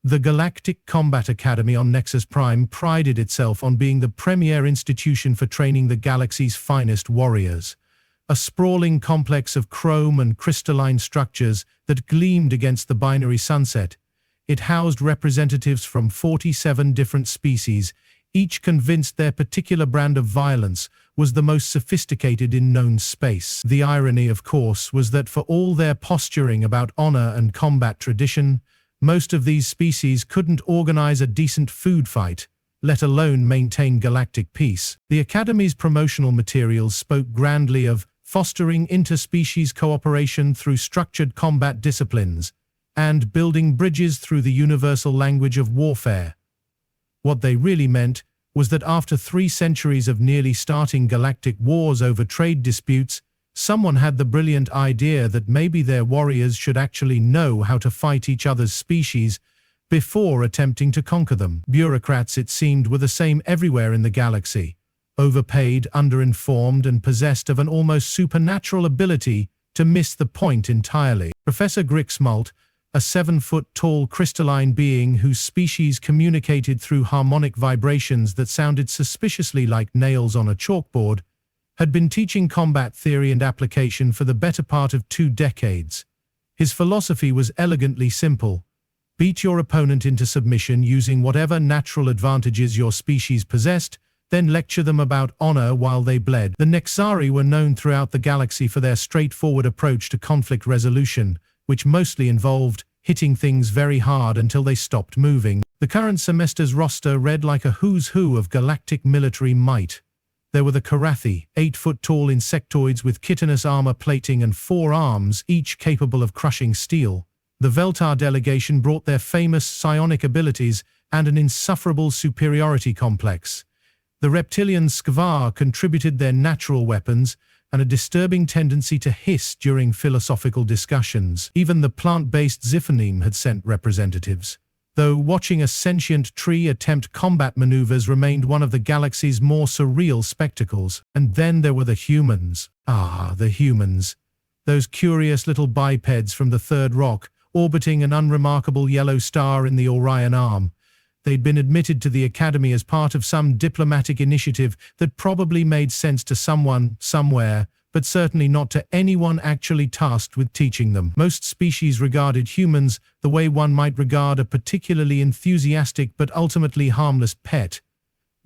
The Galactic Combat Academy on Nexus Prime prided itself on being the premier institution for training the galaxy's finest warriors. A sprawling complex of chrome and crystalline structures that gleamed against the binary sunset, it housed representatives from 47 different species, each convinced their particular brand of violence was the most sophisticated in known space. The irony, of course, was that for all their posturing about honor and combat tradition, most of these species couldn't organize a decent food fight, let alone maintain galactic peace. The Academy's promotional materials spoke grandly of fostering interspecies cooperation through structured combat disciplines, and building bridges through the universal language of warfare. What they really meant was that after 3 centuries of nearly starting galactic wars over trade disputes, someone had the brilliant idea that maybe their warriors should actually know how to fight each other's species before attempting to conquer them. Bureaucrats, it seemed, were the same everywhere in the galaxy, overpaid, underinformed, and possessed of an almost supernatural ability to miss the point entirely. Professor Grixmalt, a 7-foot-tall crystalline being whose species communicated through harmonic vibrations that sounded suspiciously like nails on a chalkboard, had been teaching combat theory and application for the better part of 2 decades. His philosophy was elegantly simple: beat your opponent into submission using whatever natural advantages your species possessed, then lecture them about honor while they bled. The Nexari were known throughout the galaxy for their straightforward approach to conflict resolution, which mostly involved hitting things very hard until they stopped moving. The current semester's roster read like a who's who of galactic military might. There were the Karathi, 8-foot-tall insectoids with chitinous armor plating and 4 arms, each capable of crushing steel. The Veltar delegation brought their famous psionic abilities and an insufferable superiority complex. The reptilian Skvar contributed their natural weapons and a disturbing tendency to hiss during philosophical discussions. Even the plant-based Ziphonim had sent representatives, though watching a sentient tree attempt combat maneuvers remained one of the galaxy's more surreal spectacles. And then there were the humans. Ah, the humans. Those curious little bipeds from the Third Rock, orbiting an unremarkable yellow star in the Orion Arm. They'd been admitted to the Academy as part of some diplomatic initiative that probably made sense to someone, somewhere, but certainly not to anyone actually tasked with teaching them. Most species regarded humans the way one might regard a particularly enthusiastic but ultimately harmless pet.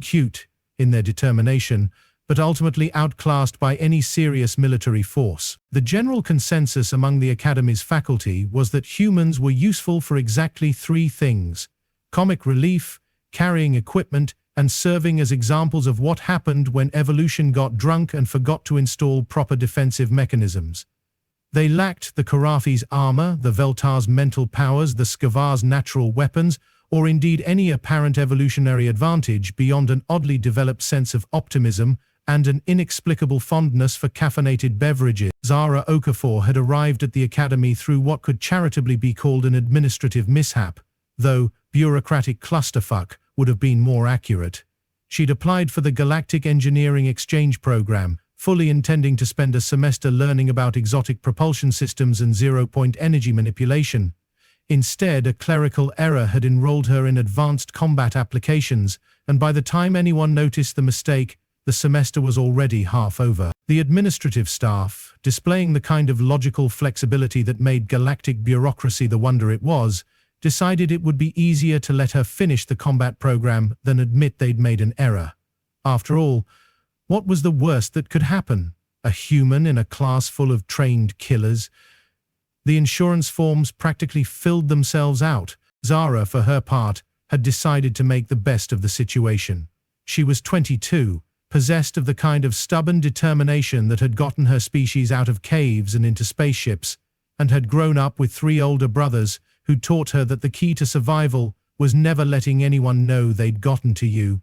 Cute, in their determination, but ultimately outclassed by any serious military force. The general consensus among the Academy's faculty was that humans were useful for exactly 3 things: comic relief, carrying equipment, and serving as examples of what happened when evolution got drunk and forgot to install proper defensive mechanisms. They lacked the Karafi's armor, the Veltar's mental powers, the Skvar's natural weapons, or indeed any apparent evolutionary advantage beyond an oddly developed sense of optimism and an inexplicable fondness for caffeinated beverages. Zara Okafor had arrived at the Academy through what could charitably be called an administrative mishap, though bureaucratic clusterfuck would have been more accurate. She'd applied for the Galactic Engineering Exchange Program, fully intending to spend a semester learning about exotic propulsion systems and zero-point energy manipulation. Instead, a clerical error had enrolled her in advanced combat applications, and by the time anyone noticed the mistake, the semester was already half over. The administrative staff, displaying the kind of logical flexibility that made galactic bureaucracy the wonder it was, decided it would be easier to let her finish the combat program than admit they'd made an error. After all, what was the worst that could happen? A human in a class full of trained killers? The insurance forms practically filled themselves out. Zara, for her part, had decided to make the best of the situation. She was 22, possessed of the kind of stubborn determination that had gotten her species out of caves and into spaceships, and had grown up with 3 older brothers who taught her that the key to survival was never letting anyone know they'd gotten to you.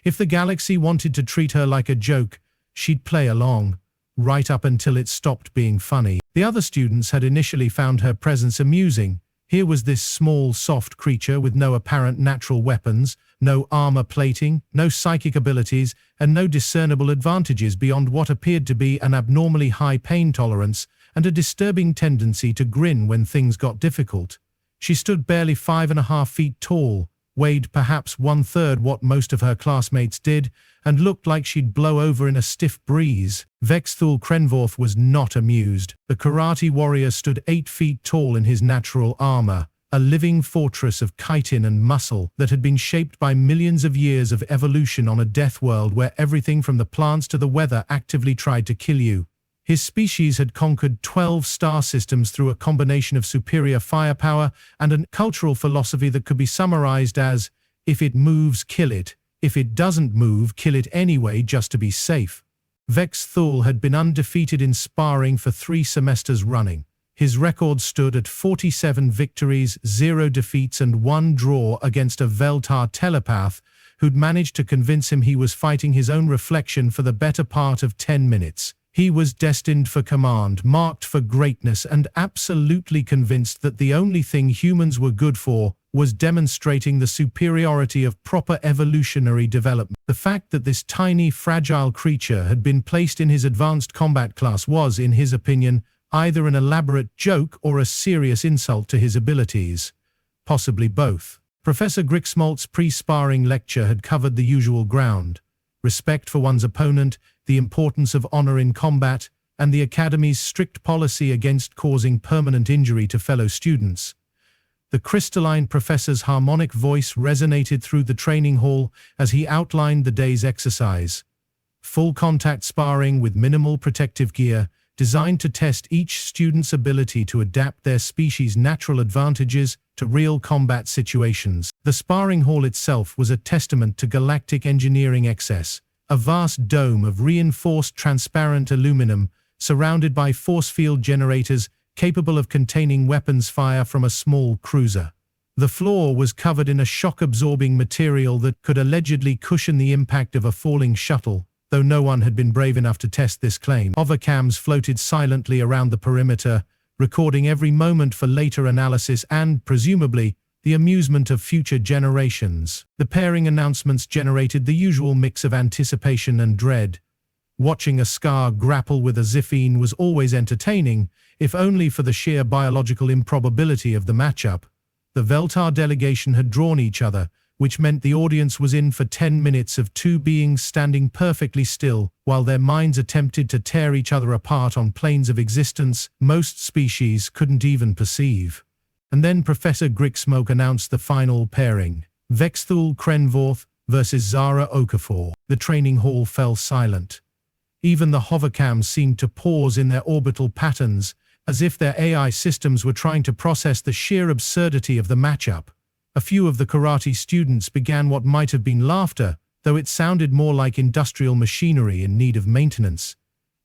If the galaxy wanted to treat her like a joke, she'd play along, right up until it stopped being funny. The other students had initially found her presence amusing. Here was this small, soft creature with no apparent natural weapons, no armor plating, no psychic abilities, and no discernible advantages beyond what appeared to be an abnormally high pain tolerance and a disturbing tendency to grin when things got difficult. She stood barely 5.5 feet tall, weighed perhaps 1/3 what most of her classmates did, and looked like she'd blow over in a stiff breeze. Vex'thul Krenvorth was not amused. The karate warrior stood 8 feet tall in his natural armor, a living fortress of chitin and muscle that had been shaped by millions of years of evolution on a death world where everything from the plants to the weather actively tried to kill you. His species had conquered 12 star systems through a combination of superior firepower and a cultural philosophy that could be summarized as, if it moves, kill it. If it doesn't move, kill it anyway just to be safe. Vex'thul had been undefeated in sparring for 3 semesters running. His record stood at 47 victories, 0 defeats and 1 draw against a Veltar telepath who'd managed to convince him he was fighting his own reflection for the better part of 10 minutes. He was destined for command, marked for greatness, and absolutely convinced that the only thing humans were good for was demonstrating the superiority of proper evolutionary development. The fact that this tiny, fragile creature had been placed in his advanced combat class was, in his opinion, either an elaborate joke or a serious insult to his abilities. Possibly both. Professor Grixmalt's pre-sparring lecture had covered the usual ground: respect for one's opponent, the importance of honor in combat, and the Academy's strict policy against causing permanent injury to fellow students. The crystalline professor's harmonic voice resonated through the training hall as he outlined the day's exercise. Full contact sparring with minimal protective gear, designed to test each student's ability to adapt their species' natural advantages to real combat situations. The sparring hall itself was a testament to galactic engineering excess, a vast dome of reinforced transparent aluminum surrounded by force field generators capable of containing weapons fire from a small cruiser. The floor was covered in a shock-absorbing material that could allegedly cushion the impact of a falling shuttle, though no one had been brave enough to test this claim. Hovercams floated silently around the perimeter, recording every moment for later analysis and, presumably, the amusement of future generations. The pairing announcements generated the usual mix of anticipation and dread. Watching a Scar grapple with a Zifine was always entertaining, if only for the sheer biological improbability of the matchup. The Veltar delegation had drawn each other, which meant the audience was in for 10 minutes of 2 beings standing perfectly still, while their minds attempted to tear each other apart on planes of existence most species couldn't even perceive. And then Professor Grixmalk announced the final pairing: Vex'thul Krenvorth versus Zara Okafor. The training hall fell silent. Even the hovercams seemed to pause in their orbital patterns, as if their AI systems were trying to process the sheer absurdity of the matchup. A few of the karate students began what might have been laughter, though it sounded more like industrial machinery in need of maintenance.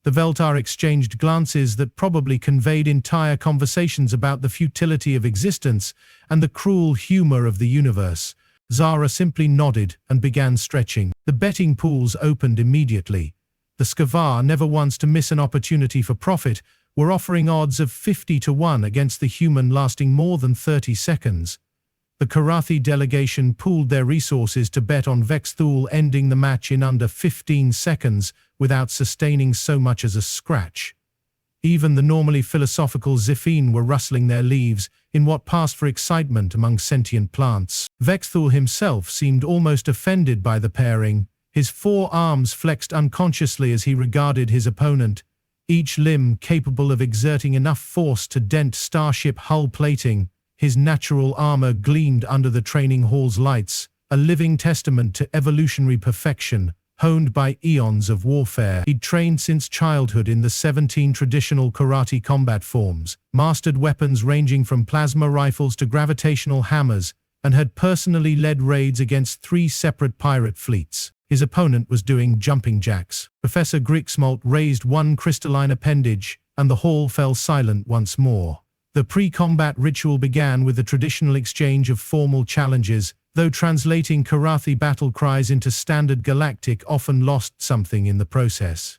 The Veltar exchanged glances that probably conveyed entire conversations about the futility of existence and the cruel humor of the universe. Zara simply nodded and began stretching. The betting pools opened immediately. The Skavar, never once to miss an opportunity for profit, were offering odds of 50-1 against the human lasting more than 30 seconds. The karate delegation pooled their resources to bet on Vex'thul ending the match in under 15 seconds without sustaining so much as a scratch. Even the normally philosophical Zifine were rustling their leaves in what passed for excitement among sentient plants. Vex'thul himself seemed almost offended by the pairing. His 4 arms flexed unconsciously as he regarded his opponent, each limb capable of exerting enough force to dent starship hull plating. His natural armor gleamed under the training hall's lights, a living testament to evolutionary perfection, honed by eons of warfare. He'd trained since childhood in the 17 traditional karate combat forms, mastered weapons ranging from plasma rifles to gravitational hammers, and had personally led raids against 3 separate pirate fleets. His opponent was doing jumping jacks. Professor Grixmalt raised one crystalline appendage, and the hall fell silent once more. The pre-combat ritual began with the traditional exchange of formal challenges, though translating karate battle cries into standard Galactic often lost something in the process.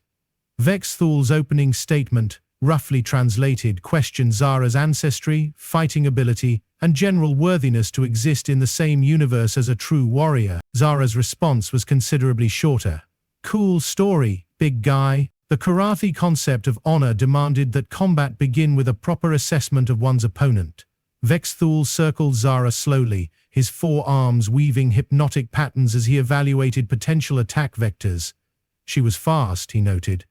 Vex'thul's opening statement, roughly translated, questioned Zara's ancestry, fighting ability, and general worthiness to exist in the same universe as a true warrior. Zara's response was considerably shorter. "Cool story, big guy." The karate concept of honor demanded that combat begin with a proper assessment of one's opponent. Vex'thul circled Zara slowly, his forearms weaving hypnotic patterns as he evaluated potential attack vectors. She was fast, he noted.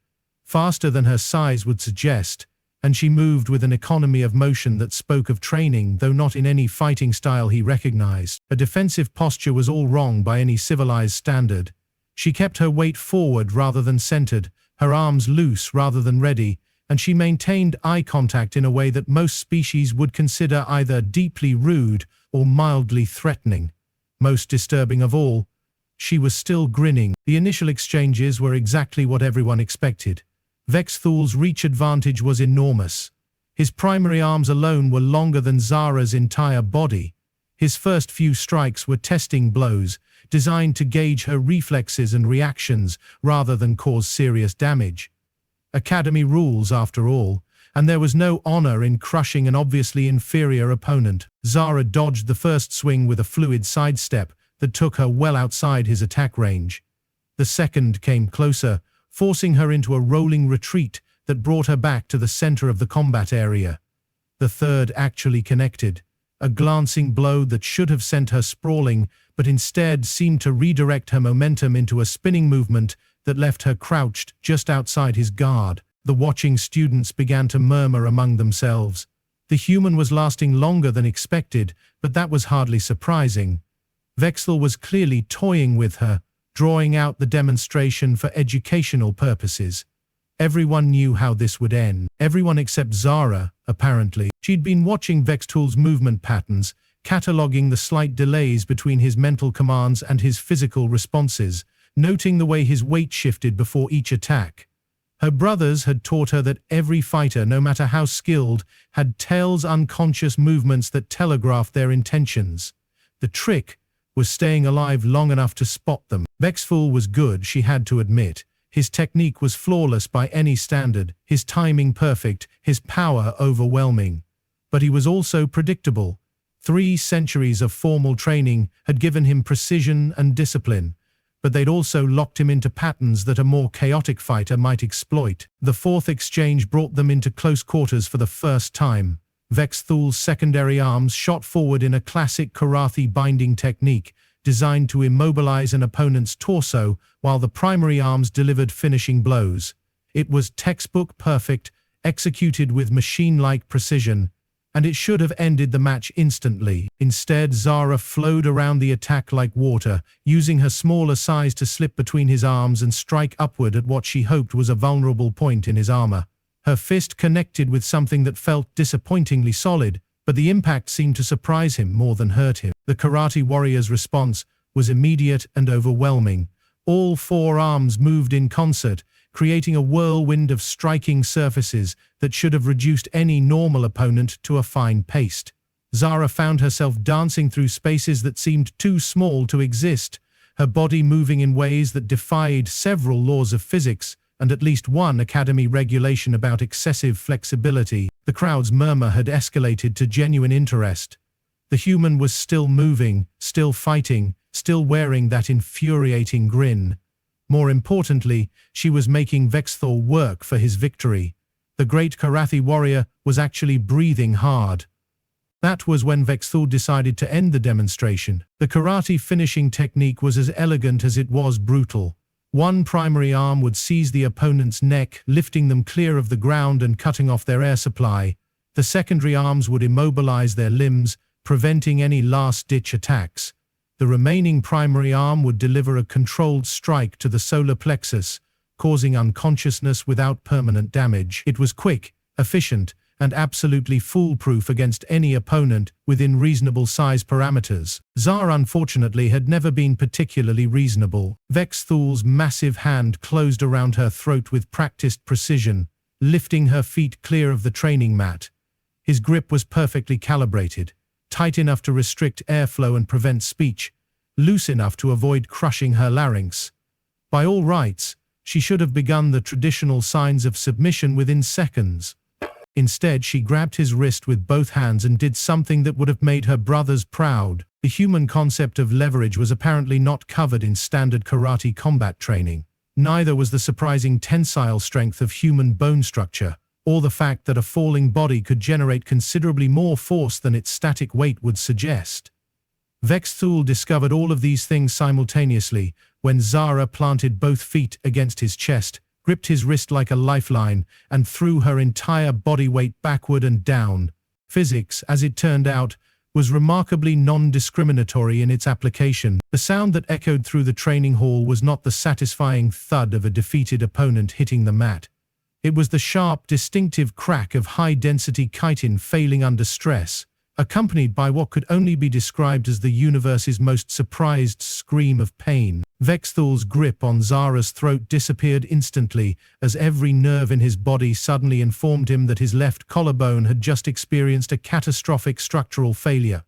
Faster than her size would suggest, and she moved with an economy of motion that spoke of training, though not in any fighting style he recognized. Her defensive posture was all wrong by any civilized standard. She kept her weight forward rather than centered, her arms loose rather than ready, and she maintained eye contact in a way that most species would consider either deeply rude or mildly threatening. Most disturbing of all, she was still grinning. The initial exchanges were exactly what everyone expected. Vex'thul's reach advantage was enormous. His primary arms alone were longer than Zara's entire body. His first few strikes were testing blows, designed to gauge her reflexes and reactions rather than cause serious damage. Academy rules, after all, and there was no honor in crushing an obviously inferior opponent. Zara dodged the first swing with a fluid sidestep that took her well outside his attack range. The second came closer, forcing her into a rolling retreat that brought her back to the center of the combat area. The third actually connected, a glancing blow that should have sent her sprawling, but instead seemed to redirect her momentum into a spinning movement that left her crouched just outside his guard. The watching students began to murmur among themselves. The human was lasting longer than expected, but that was hardly surprising. Vex'thul was clearly toying with her, drawing out the demonstration for educational purposes. Everyone knew how this would end. Everyone except Zara, apparently. She'd been watching Vex'thul's movement patterns, cataloging the slight delays between his mental commands and his physical responses, noting the way his weight shifted before each attack. Her brothers had taught her that every fighter, no matter how skilled, had tails unconscious movements that telegraphed their intentions. The trick was staying alive long enough to spot them. Vex'thul was good, she had to admit. His technique was flawless by any standard, his timing perfect, his power overwhelming. But he was also predictable. 3 centuries of formal training had given him precision and discipline, but they'd also locked him into patterns that a more chaotic fighter might exploit. The fourth exchange brought them into close quarters for the first time. Vex'thul's secondary arms shot forward in a classic karate binding technique, designed to immobilize an opponent's torso, while the primary arms delivered finishing blows. It was textbook perfect, executed with machine-like precision, and it should have ended the match instantly. Instead, Zara flowed around the attack like water, using her smaller size to slip between his arms and strike upward at what she hoped was a vulnerable point in his armor. Her fist connected with something that felt disappointingly solid, but the impact seemed to surprise him more than hurt him. The karate warrior's response was immediate and overwhelming. All 4 arms moved in concert, creating a whirlwind of striking surfaces that should have reduced any normal opponent to a fine paste. Zara found herself dancing through spaces that seemed too small to exist, her body moving in ways that defied several laws of physics and at least one academy regulation about excessive flexibility. The crowd's murmur had escalated to genuine interest. The human was still moving, still fighting, still wearing that infuriating grin. More importantly, she was making Vex'thul work for his victory. The great karate warrior was actually breathing hard. That was when Vex'thul decided to end the demonstration. The karate finishing technique was as elegant as it was brutal. One primary arm would seize the opponent's neck, lifting them clear of the ground and cutting off their air supply. The secondary arms would immobilize their limbs, preventing any last-ditch attacks. The remaining primary arm would deliver a controlled strike to the solar plexus, causing unconsciousness without permanent damage. It was quick, efficient, and absolutely foolproof against any opponent within reasonable size parameters. Zara, unfortunately, had never been particularly reasonable. Vex'thul's massive hand closed around her throat with practiced precision, lifting her feet clear of the training mat. His grip was perfectly calibrated, tight enough to restrict airflow and prevent speech, loose enough to avoid crushing her larynx. By all rights, she should have begun the traditional signs of submission within seconds. Instead, she grabbed his wrist with both hands and did something that would have made her brothers proud. The human concept of leverage was apparently not covered in standard karate combat training. Neither was the surprising tensile strength of human bone structure. or the fact that a falling body could generate considerably more force than its static weight would suggest. Vex'thul discovered all of these things simultaneously when Zara planted both feet against his chest, gripped his wrist like a lifeline, and threw her entire body weight backward and down. Physics, as it turned out, was remarkably non-discriminatory in its application. The sound that echoed through the training hall was not the satisfying thud of a defeated opponent hitting the mat. It was the sharp, distinctive crack of high-density chitin failing under stress, accompanied by what could only be described as the universe's most surprised scream of pain. Vex'thul's grip on Zara's throat disappeared instantly as every nerve in his body suddenly informed him that his left collarbone had just experienced a catastrophic structural failure.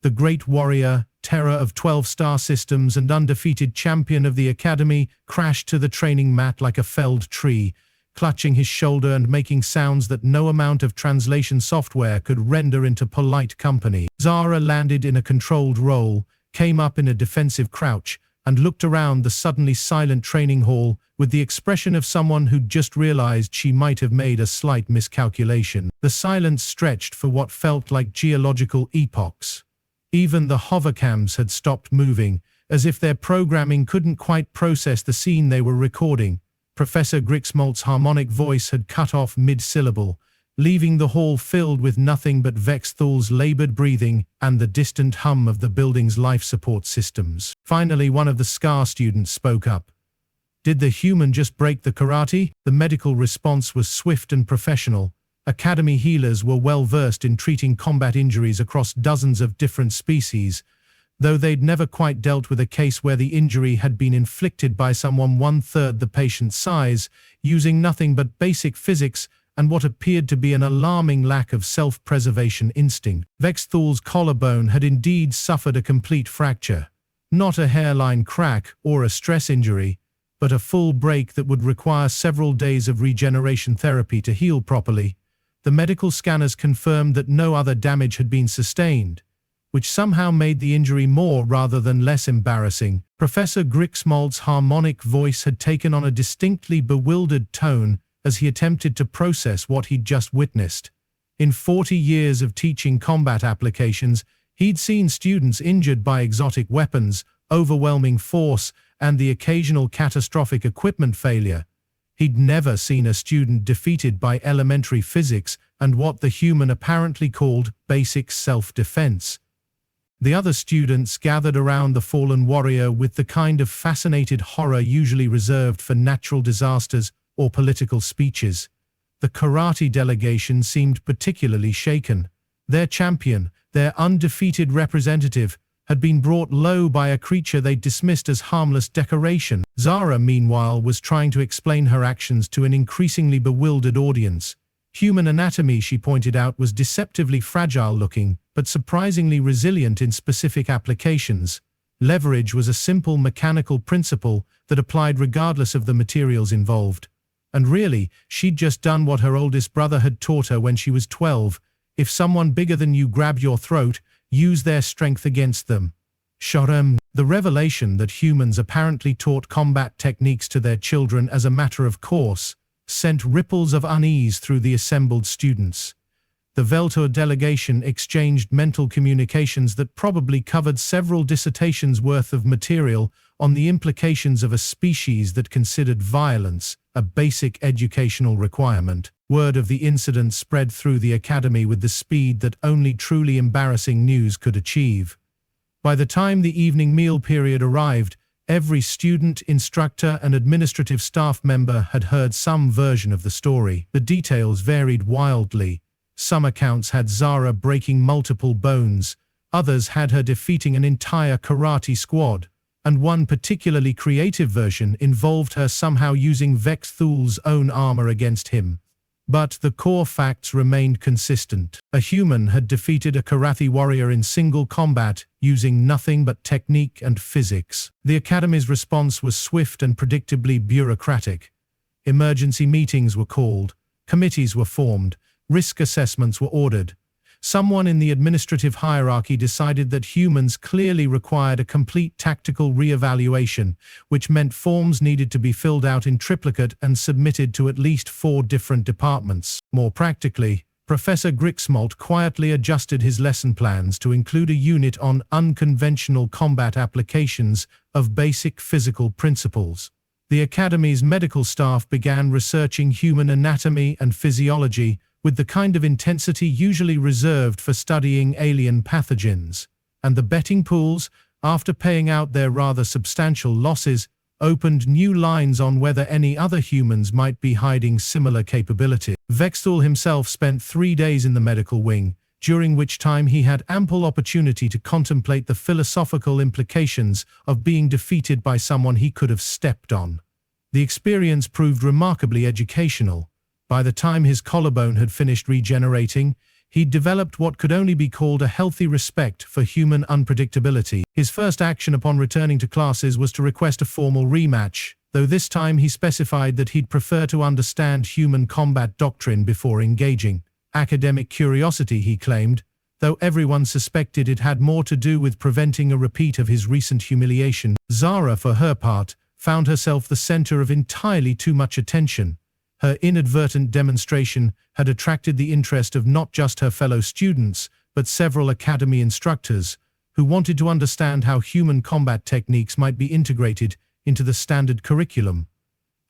The great warrior, terror of 12-star systems and undefeated champion of the academy, crashed to the training mat like a felled tree, clutching his shoulder and making sounds that no amount of translation software could render into polite company. Zara landed in a controlled roll, came up in a defensive crouch, and looked around the suddenly silent training hall with the expression of someone who'd just realized she might have made a slight miscalculation. The silence stretched for what felt like geological epochs. Even the hovercams had stopped moving, as if their programming couldn't quite process the scene they were recording. Professor Grixmolt's harmonic voice had cut off mid-syllable, leaving the hall filled with nothing but Vex'thul's labored breathing and the distant hum of the building's life support systems. Finally, one of the SCAR students spoke up. Did the human just break the karate? The medical response was swift and professional. Academy healers were well versed in treating combat injuries across dozens of different species, though they'd never quite dealt with a case where the injury had been inflicted by someone one-third the patient's size, using nothing but basic physics and what appeared to be an alarming lack of self-preservation instinct. Vex'thul's collarbone had indeed suffered a complete fracture. Not a hairline crack or a stress injury, but a full break that would require several days of regeneration therapy to heal properly. The medical scanners confirmed that no other damage had been sustained, which somehow made the injury more rather than less embarrassing. Professor Grixmolt's harmonic voice had taken on a distinctly bewildered tone as he attempted to process what he'd just witnessed. In 40 years of teaching combat applications, he'd seen students injured by exotic weapons, overwhelming force, and the occasional catastrophic equipment failure. He'd never seen a student defeated by elementary physics and what the human apparently called basic self-defense. The other students gathered around the fallen warrior with the kind of fascinated horror usually reserved for natural disasters or political speeches. The karate delegation seemed particularly shaken. Their champion, their undefeated representative, had been brought low by a creature they dismissed as harmless decoration. Zara, meanwhile, was trying to explain her actions to an increasingly bewildered audience. Human anatomy, she pointed out, was deceptively fragile-looking, but surprisingly resilient in specific applications. Leverage was a simple mechanical principle that applied regardless of the materials involved. And really, she'd just done what her oldest brother had taught her when she was 12. If someone bigger than you grabbed your throat, use their strength against them. Sharem. The revelation that humans apparently taught combat techniques to their children as a matter of course sent ripples of unease through the assembled students. The Vex'thul delegation exchanged mental communications that probably covered several dissertations worth of material on the implications of a species that considered violence a basic educational requirement. Word of the incident spread through the academy with the speed that only truly embarrassing news could achieve. By the time the evening meal period arrived, every student, instructor, and administrative staff member had heard some version of the story. The details varied wildly. Some accounts had Zara breaking multiple bones, others had her defeating an entire karate squad, and one particularly creative version involved her somehow using Vex'thul's own armor against him. But the core facts remained consistent. A human had defeated a karate warrior in single combat using nothing but technique and physics. The Academy's response was swift and predictably bureaucratic. Emergency meetings were called, committees were formed, risk assessments were ordered. someone in the administrative hierarchy decided that humans clearly required a complete tactical re-evaluation, which meant forms needed to be filled out in triplicate and submitted to at least 4 different departments. More practically, Professor Grixmolt quietly adjusted his lesson plans to include a unit on unconventional combat applications of basic physical principles. The Academy's medical staff began researching human anatomy and physiology with the kind of intensity usually reserved for studying alien pathogens, and the betting pools, after paying out their rather substantial losses, opened new lines on whether any other humans might be hiding similar capabilities. Vex'thul himself spent 3 days in the medical wing, during which time he had ample opportunity to contemplate the philosophical implications of being defeated by someone he could have stepped on. The experience proved remarkably educational. By the time his collarbone had finished regenerating, he'd developed what could only be called a healthy respect for human unpredictability. His first action upon returning to classes was to request a formal rematch, though this time he specified that he'd prefer to understand human combat doctrine before engaging. Academic curiosity, he claimed, though everyone suspected it had more to do with preventing a repeat of his recent humiliation. Zara, for her part, found herself the center of entirely too much attention. Her inadvertent demonstration had attracted the interest of not just her fellow students, but several academy instructors, who wanted to understand how human combat techniques might be integrated into the standard curriculum.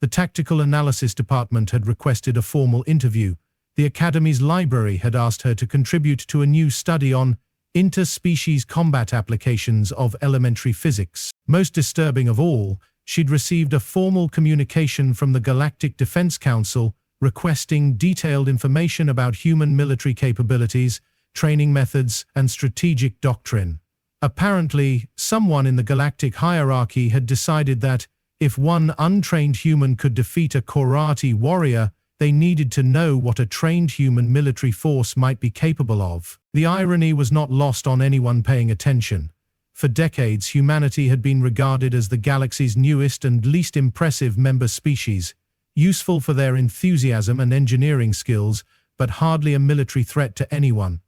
The Tactical Analysis Department had requested a formal interview. The Academy's library had asked her to contribute to a new study on interspecies combat applications of elementary physics. Most disturbing of all, she'd received a formal communication from the Galactic Defense Council requesting detailed information about human military capabilities, training methods, and strategic doctrine. Apparently, someone in the galactic hierarchy had decided that, if one untrained human could defeat a karate warrior, they needed to know what a trained human military force might be capable of. The irony was not lost on anyone paying attention. For decades, humanity had been regarded as the galaxy's newest and least impressive member species, useful for their enthusiasm and engineering skills, but hardly a military threat to anyone.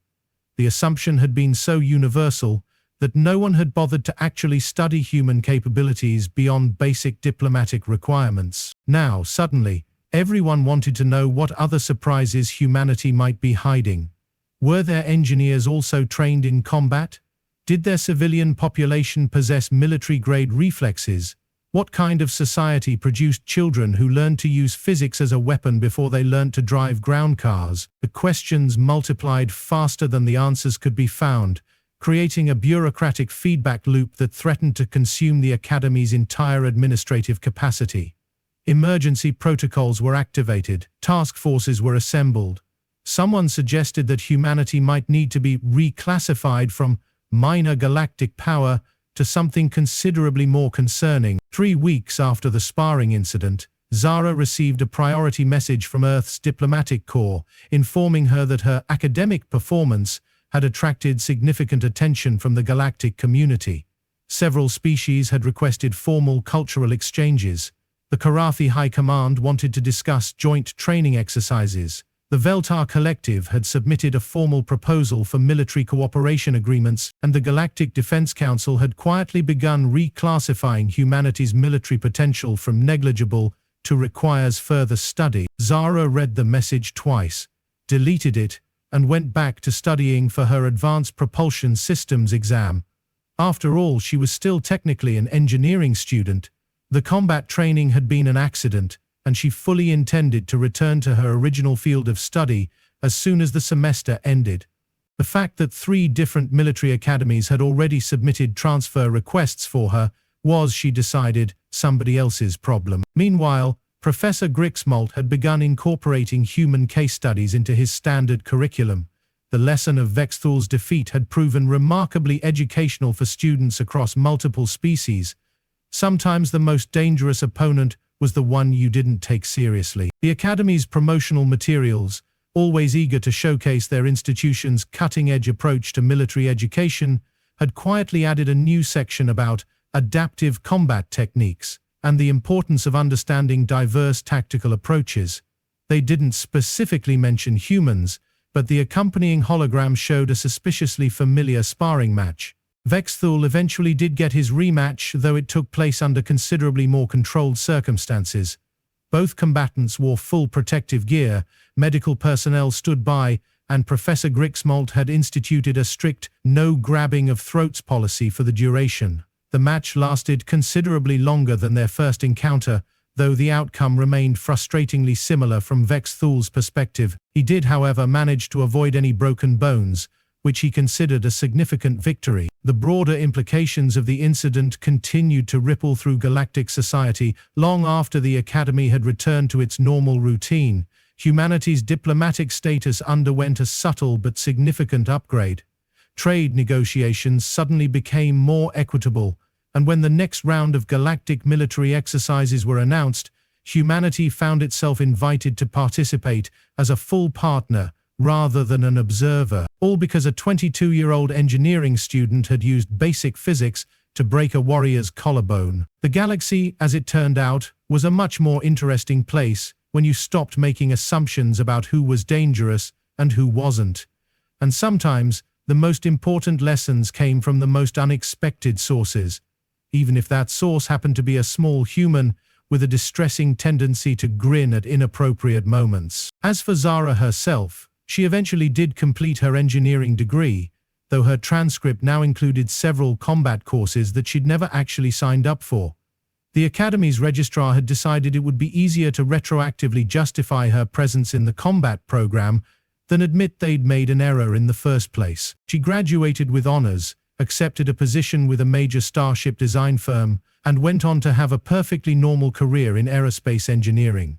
The assumption had been so universal that no one had bothered to actually study human capabilities beyond basic diplomatic requirements. Now, suddenly, everyone wanted to know what other surprises humanity might be hiding. Were their engineers also trained in combat? Did their civilian population possess military-grade reflexes? What kind of society produced children who learned to use physics as a weapon before they learned to drive ground cars? The questions multiplied faster than the answers could be found, creating a bureaucratic feedback loop that threatened to consume the Academy's entire administrative capacity. Emergency protocols were activated, task forces were assembled. Someone suggested that humanity might need to be reclassified from minor galactic power to something considerably more concerning. 3 weeks after the Sparring incident, Zara received a priority message from Earth's diplomatic corps, informing her that her academic performance had attracted significant attention from the galactic community. Several species had requested formal cultural exchanges. The Karathi High Command wanted to discuss joint training exercises. The Vex'thul Collective had submitted a formal proposal for military cooperation agreements, and the Galactic Defense Council had quietly begun reclassifying humanity's military potential from negligible to requires further study. Zara read the message twice, deleted it, and went back to studying for her Advanced Propulsion Systems exam. After all, she was still technically an engineering student. The combat training had been an accident, and she fully intended to return to her original field of study as soon as the semester ended. The fact that 3 different military academies had already submitted transfer requests for her was, she decided, somebody else's problem. Meanwhile, Professor Grixmolt had begun incorporating human case studies into his standard curriculum. The lesson of Vex'thul's defeat had proven remarkably educational for students across multiple species. Sometimes the most dangerous opponent was the one you didn't take seriously. The Academy's promotional materials, always eager to showcase their institution's cutting-edge approach to military education, had quietly added a new section about adaptive combat techniques and the importance of understanding diverse tactical approaches. They didn't specifically mention humans, but the accompanying hologram showed a suspiciously familiar sparring match. Vex'thul eventually did get his rematch, though it took place under considerably more controlled circumstances. Both combatants wore full protective gear, medical personnel stood by, and Professor Grixmolt had instituted a strict no-grabbing of throats policy for the duration. The match lasted considerably longer than their first encounter, though the outcome remained frustratingly similar from Vex'thul's perspective. He did, however, manage to avoid any broken bones, which he considered a significant victory. The broader implications of the incident continued to ripple through galactic society long after the Academy had returned to its normal routine. Humanity's diplomatic status underwent a subtle but significant upgrade. Trade negotiations suddenly became more equitable, and when the next round of galactic military exercises were announced, humanity found itself invited to participate as a full partner rather than an observer, all because a 22-year-old engineering student had used basic physics to break a warrior's collarbone. The galaxy, as it turned out, was a much more interesting place when you stopped making assumptions about who was dangerous and who wasn't. And sometimes, the most important lessons came from the most unexpected sources, even if that source happened to be a small human with a distressing tendency to grin at inappropriate moments. As for Zara herself, she eventually did complete her engineering degree, though her transcript now included several combat courses that she'd never actually signed up for. The Academy's registrar had decided it would be easier to retroactively justify her presence in the combat program than admit they'd made an error in the first place. She graduated with honors, accepted a position with a major starship design firm, and went on to have a perfectly normal career in aerospace engineering.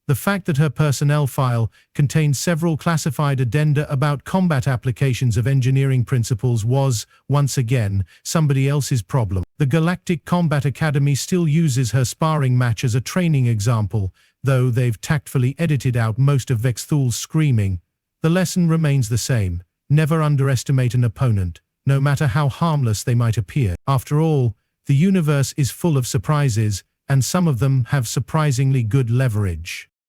The fact that her personnel file contained several classified addenda about combat applications of engineering principles was, once again, somebody else's problem. The Galactic Combat Academy still uses her sparring match as a training example, though they've tactfully edited out most of Vex'thul's screaming. The lesson remains the same: never underestimate an opponent, no matter how harmless they might appear. After all, the universe is full of surprises, and some of them have surprisingly good leverage.